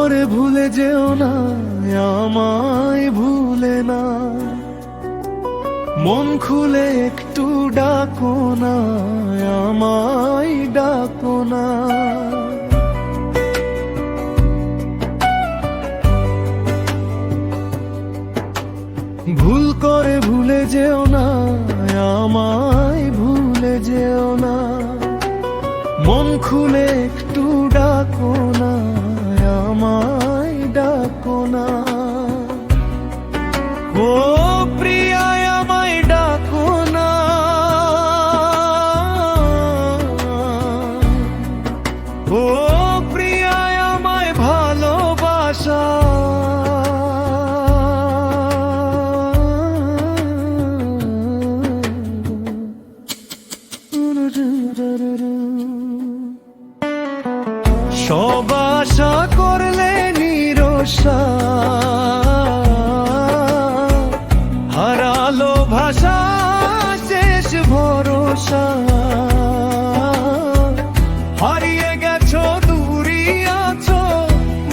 করে ভুলে যেও না, আমায় ভুলে না। মন খুলে একটু ডাকো না, আমায় ডাকো না। ভুল করে ভুলে যেও না, আমায় ভুলে যেও না। মন খুলে একটু ডাকো না, আমায় ডাকো না। ও প্রিয়া আমায় ডাকো না, ও প্রিয়া আমায় ভালোবাসা। সব আশা করলে নিরসা, হারালো ভাষা শেষ ভরসা। হারিয়ে গেছো দূরে আছো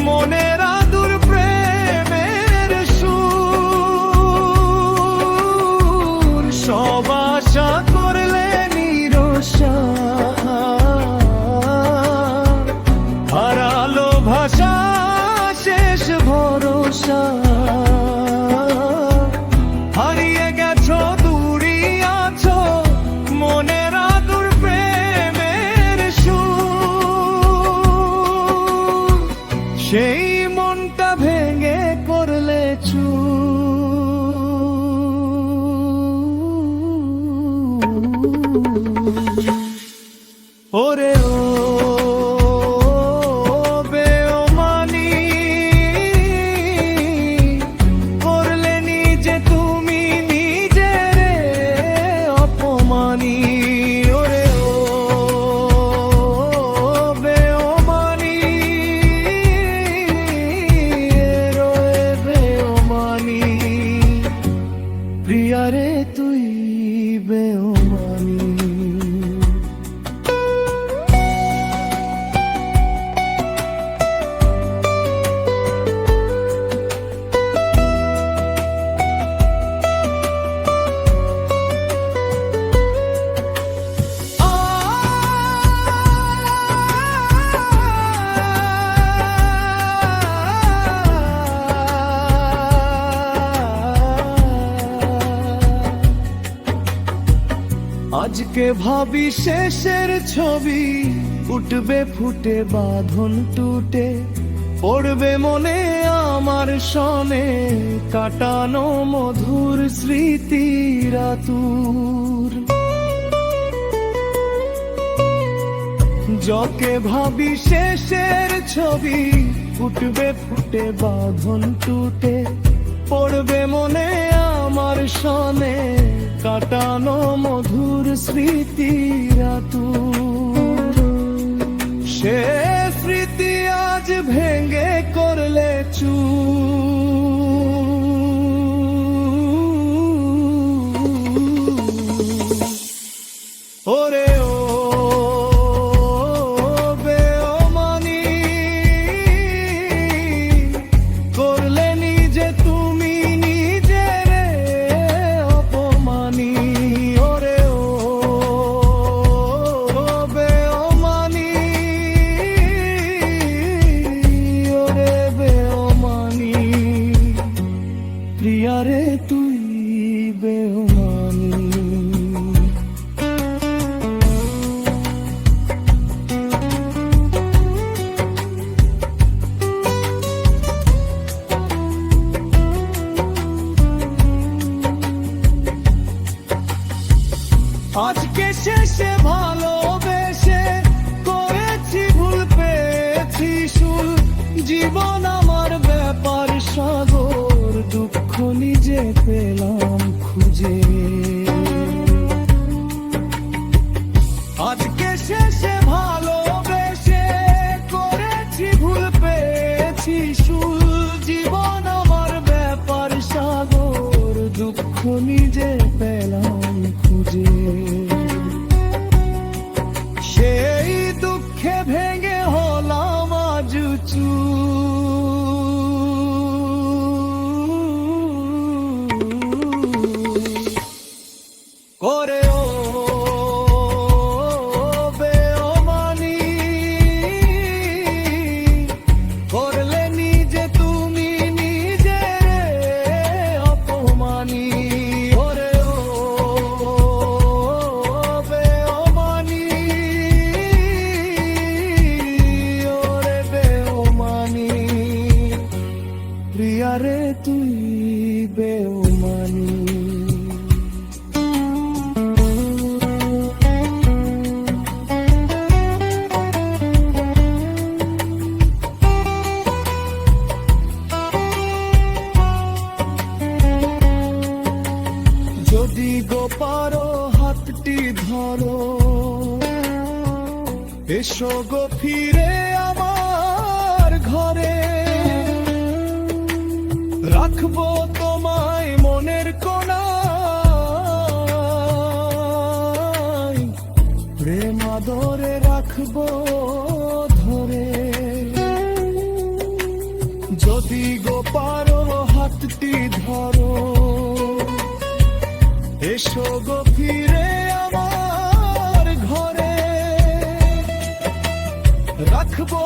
মনের আদুর প্রেমের সুর। সব আশা করলে নিরসা, হারালো ভাষা শেষ ভরসা। হারিয়ে গেছো দূরে আছো মনের আদুর প্রেমের সুর। সেই মনটা ভেঙে করলে চুর। ওরে ও প্রিয়ারে তুই বেওমানি। আজকে ভাবি শেষের ছবি উঠবে ফুটে বাঁধন টুটে। পড়বে মনে আমার সনে কাটানো মধুর স্মৃতির আতুর। যকে ভাবি শেষের ছবি উঠবে ফুটে বাঁধন টুটে। পড়বে মনে আমার সনে কাটানো মধুর স্মৃতির আতুর। সে স্মৃতি আজ ভেঙে করলে চুর। ওরে ও বেওমানি, করলে নিজে তুমি নিজের অপমানি। ওরে ও বেওমানি, ওরে বেওমানি। প্রিয়ারে তুই বেওমানি। আজকে শেষে ভালোবেসে করেছি ভুল পেয়েছি সুর। জীবন আমার ব্যাপার সাগর, দুঃখ নিজে পেলাম খুঁজে। আজকে শেষে ভালোবেসে করেছি ভুল পেয়েছি সুর। জীবন আমার ব্যাপার সাগর, দুঃখ নিজে পেলাম খুঁজে। সেই দুঃখে ভেঙে হলাম আজ চুর। এসো গো ফিরে আমার ঘরে, রাখবো তোমায় মনের কোণায়, প্রেম আদরে রাখবো ধরে। যদি গো পারো হাতটি ধরো, এসো গো ফিরে আমার ঘরে, রাখবো